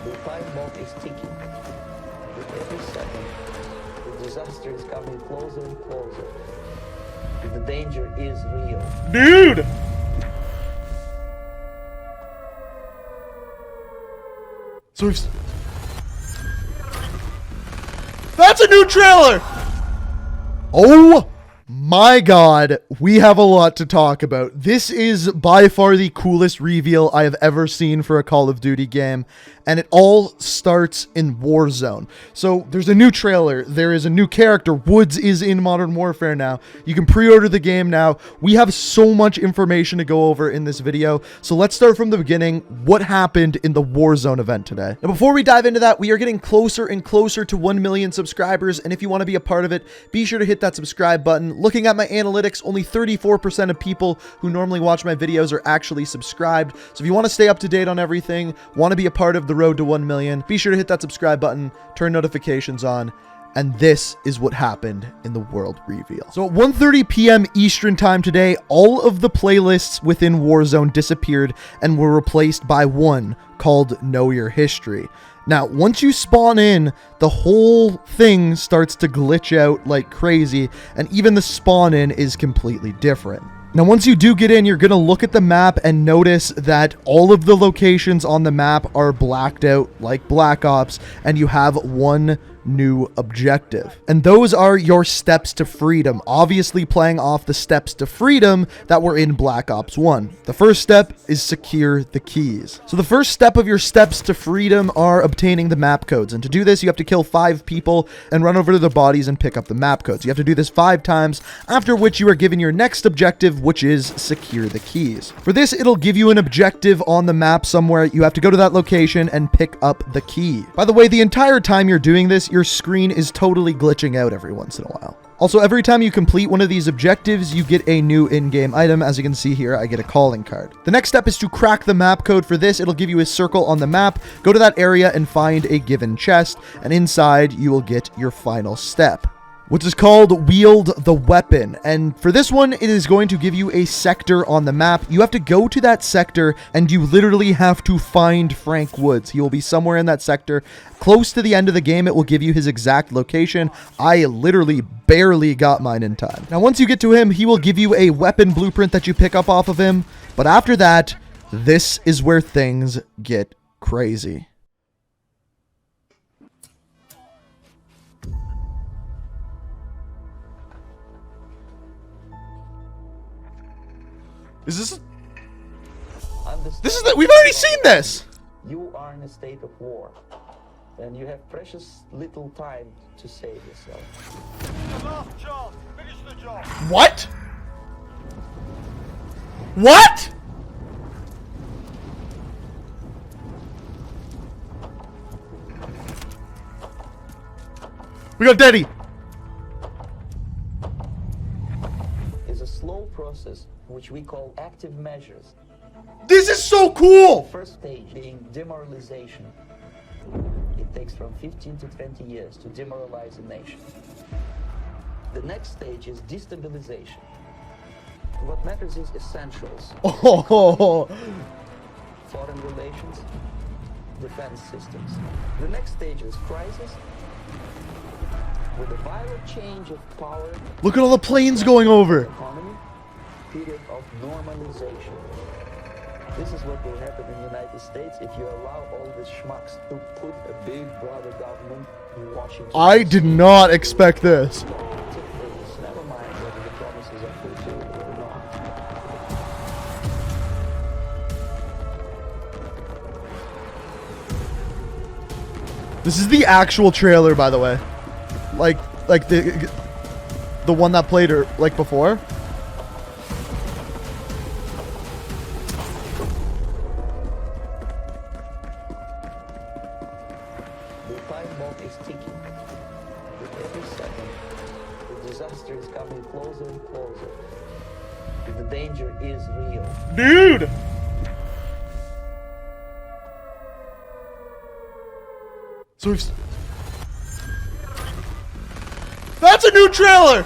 The time bomb is ticking. With every second, the disaster is coming closer and closer. The danger is real. Dude! So we've... That's a new trailer! Oh my god, we have a lot to talk about. This is by far the coolest reveal I have ever seen for a Call of Duty game, and it all starts in Warzone. So there's a new trailer, there is a new character, Woods is in Modern Warfare now. You can pre-order the game now. We have so much information to go over in this video, so let's start from the beginning. What happened in the Warzone event today? Now before we dive into that, we are getting closer and closer to 1 million subscribers, and if you want to be a part of it, be sure to hit that subscribe button. Looking at my analytics, only 34% of people who normally watch my videos are actually subscribed. So if you want to stay up to date on everything, want to be a part of the road to 1 million, be sure to hit that subscribe button, turn notifications on, and this is what happened in the world reveal. So at 1:30 p.m. Eastern time today, all of the playlists within Warzone disappeared and were replaced by one called Know Your History. Now, once you spawn in, the whole thing starts to glitch out like crazy, and even the spawn in is completely different. Now, once you do get in, you're going to look at the map and notice that all of the locations on the map are blacked out like Black Ops, and you have one new objective. And those are your steps to freedom, obviously playing off the steps to freedom that were in Black Ops 1. The first step is secure the keys. So the first step of your steps to freedom are obtaining the map codes. And to do this, you have to kill 5 people and run over to their bodies and pick up the map codes. You have to do this 5 times, after which you are given your next objective, which is secure the keys. For this, it'll give you an objective on the map somewhere. You have to go to that location and pick up the key. By the way, the entire time you're doing this, your screen is totally glitching out every once in a while. Also, every time you complete one of these objectives, you get a new in-game item. As you can see here, I get a calling card. The next step is to crack the map code. For this, it'll give you a circle on the map. Go to that area and find a given chest, and inside you will get your final step, which is called Wield the Weapon. And for this one, it is going to give you a sector on the map. You have to go to that sector, and you literally have to find Frank Woods. He will be somewhere in that sector. Close to the end of the game, it will give you his exact location. I literally barely got mine in time. Now, once you get to him, he will give you a weapon blueprint that you pick up off of him. But after that, this is where things get crazy. Is this... We've already seen this! You are in a state of war, and you have precious little time to save yourself. The last chance. Finish the job. What? What? We got Daddy. It's a slow process which we call active measures. This is so cool! The first stage being demoralization. It takes from 15 to 20 years to demoralize a nation. The next stage is destabilization. What matters is essentials. Oh. Foreign relations, defense systems. The next stage is crisis. With a violent change of power. Look at all the planes going over. Economy, period of normalization. This is what will happen in the United States if you allow all these schmucks to put a big brother government in Washington. I did not expect this. Never mind whether the promises are fulfilled or not. This is the actual trailer, by the way. Like the one that played like before. The time bomb is ticking. With every second, the disaster is coming closer and closer. The danger is real. Dude! So we've... That's a new trailer!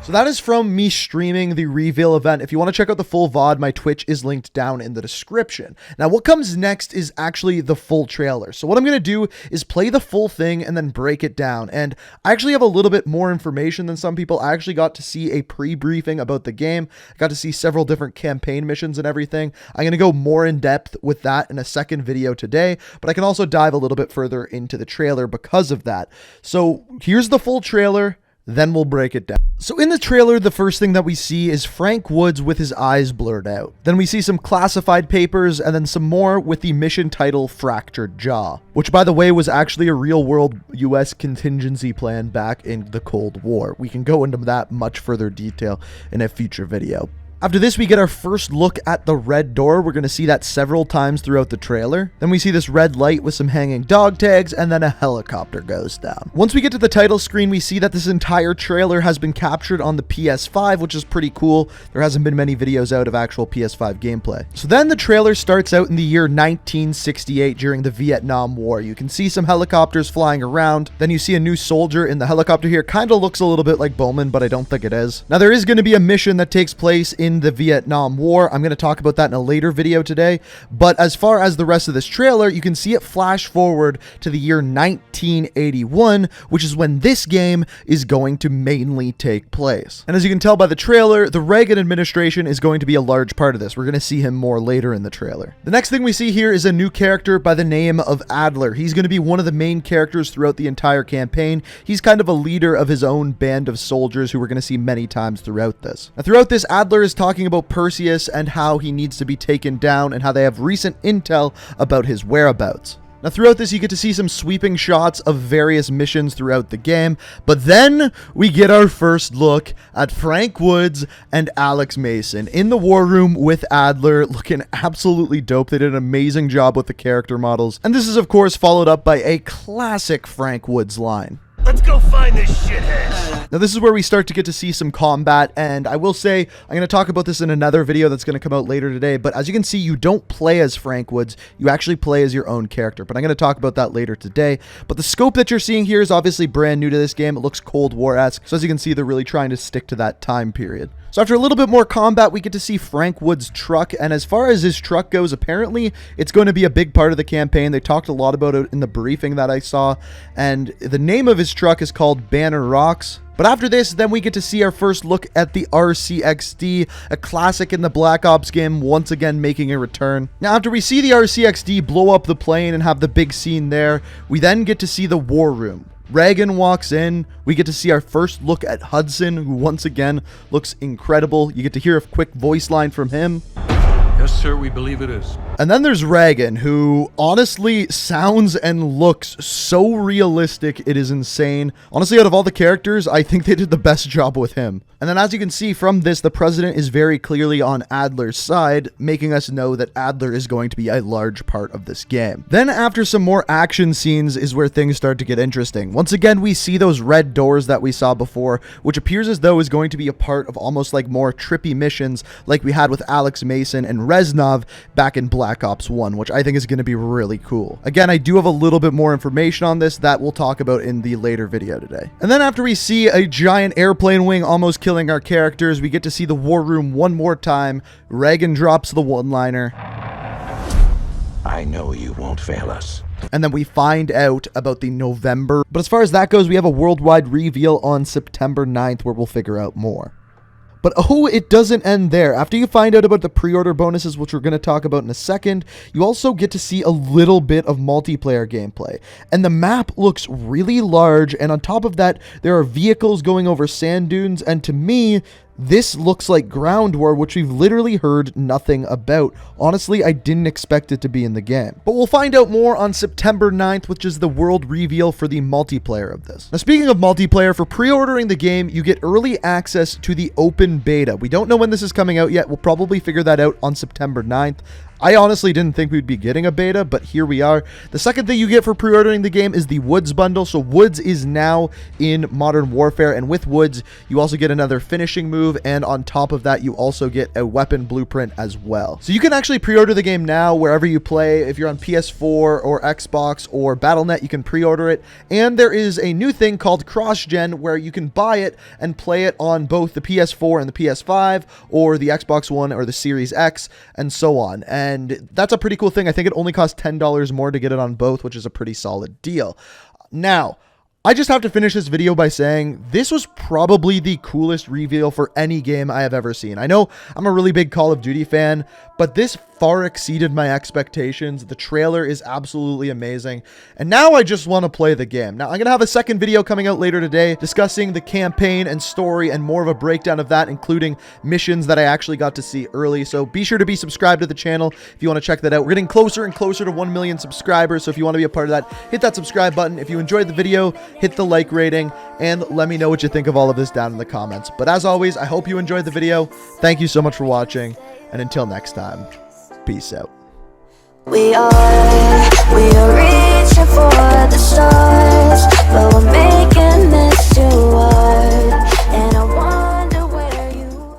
So that is from me streaming the reveal event. If you want to check out the full VOD, my Twitch is linked down in the description. Now, what comes next is actually the full trailer. So what I'm going to do is play the full thing and then break it down. And I actually have a little bit more information than some people. I actually got to see a pre-briefing about the game. I got to see several different campaign missions and everything. I'm going to go more in depth with that in a second video today, but I can also dive a little bit further into the trailer because of that. So here's the full trailer. Then we'll break it down. So in the trailer, the first thing that we see is Frank Woods with his eyes blurred out. Then we see some classified papers and then some more with the mission title Fractured Jaw, which by the way was actually a real world US contingency plan back in the Cold War. We can go into that much further detail in a future video. After this, we get our first look at the red door. We're going to see that several times throughout the trailer. Then we see this red light with some hanging dog tags, and then a helicopter goes down. Once we get to the title screen, we see that this entire trailer has been captured on the PS5, which is pretty cool. There hasn't been many videos out of actual PS5 gameplay. So then the trailer starts out in the year 1968 during the Vietnam War. You can see some helicopters flying around. Then you see a new soldier in the helicopter here. Kind of looks a little bit like Bowman, but I don't think it is. Now, there is going to be a mission that takes place in the Vietnam War. I'm going to talk about that in a later video today. But as far as the rest of this trailer, you can see it flash forward to the year 1981, which is when this game is going to mainly take place. And as you can tell by the trailer, the Reagan administration is going to be a large part of this. We're going to see him more later in the trailer. The next thing we see here is a new character by the name of Adler. He's going to be one of the main characters throughout the entire campaign. He's kind of a leader of his own band of soldiers who we're going to see many times throughout this. Now, throughout this, Adler is talking about Perseus and how he needs to be taken down and how they have recent intel about his whereabouts. Now, throughout this, you get to see some sweeping shots of various missions throughout the game, but then we get our first look at Frank Woods and Alex Mason in the war room with Adler, looking absolutely dope. They did an amazing job with the character models, and this is, of course, followed up by a classic Frank Woods line. Let's go find this shithead. Now, this is where we start to get to see some combat, and I will say, I'm going to talk about this in another video that's going to come out later today, but as you can see, you don't play as Frank Woods, you actually play as your own character, but I'm going to talk about that later today. But the scope that you're seeing here is obviously brand new to this game. It looks Cold War-esque, so as you can see, they're really trying to stick to that time period. So after a little bit more combat, we get to see Frank Woods' truck, and as far as his truck goes, apparently it's going to be a big part of the campaign. They talked a lot about it in the briefing that I saw, and the name of his truck is called Banner Rocks. But after this, then we get to see our first look at the RCXD, a classic in the Black Ops game, once again making a return. Now, after we see the RCXD blow up the plane and have the big scene there, we then get to see the war room. Reagan walks in, we get to see our first look at Hudson, who once again looks incredible. You get to hear a quick voice line from him. Yes, sir, we believe it is. And then there's Reagan, who honestly sounds and looks so realistic, it is insane. Honestly, out of all the characters, I think they did the best job with him. And then as you can see from this, the president is very clearly on Adler's side, making us know that Adler is going to be a large part of this game. Then after some more action scenes is where things start to get interesting. Once again, we see those red doors that we saw before, which appears as though is going to be a part of almost like more trippy missions like we had with Alex Mason and Reznov back in Black Ops 1, which I think is going to be really cool. Again, I do have a little bit more information on this that we'll talk about in the later video today. And then after we see a giant airplane wing almost killing our characters, we get to see the war room one more time. Reagan drops the one-liner. I know you won't fail us. And then we find out about the November. But as far as that goes, we have a worldwide reveal on September 9th where we'll figure out more. But oh, it doesn't end there. After you find out about the pre-order bonuses, which we're going to talk about in a second, you also get to see a little bit of multiplayer gameplay. And the map looks really large, and on top of that, there are vehicles going over sand dunes, and to me, this looks like Ground War, which we've literally heard nothing about. Honestly, I didn't expect it to be in the game. But we'll find out more on September 9th, which is the world reveal for the multiplayer of this. Now, speaking of multiplayer, for pre-ordering the game, you get early access to the open beta. We don't know when this is coming out yet. We'll probably figure that out on September 9th. I honestly didn't think we'd be getting a beta, but here we are. The second thing you get for pre-ordering the game is the Woods bundle. So Woods is now in Modern Warfare, and with Woods, you also get another finishing move, and on top of that, you also get a weapon blueprint as well. So you can actually pre-order the game now wherever you play. If you're on PS4 or Xbox or Battle.net, you can pre-order it. And there is a new thing called cross-gen where you can buy it and play it on both the PS4 and the PS5, or the Xbox One or the Series X, and so on. And that's a pretty cool thing. I think it only costs $10 more to get it on both, which is a pretty solid deal. Now, I just have to finish this video by saying this was probably the coolest reveal for any game I have ever seen. I know I'm a really big Call of Duty fan, but this far exceeded my expectations. The trailer is absolutely amazing, and now I just want to play the game. Now, I'm going to have a second video coming out later today discussing the campaign and story and more of a breakdown of that, including missions that I actually got to see early. So be sure to be subscribed to the channel if you want to check that out. We're getting closer and closer to 1 million subscribers, so if you want to be a part of that, hit that subscribe button. If you enjoyed the video, hit the like rating, and let me know what you think of all of this down in the comments. But as always, I hope you enjoyed the video. Thank you so much for watching, and until next time, peace out. We are reaching for the stars, but we're making this too hard.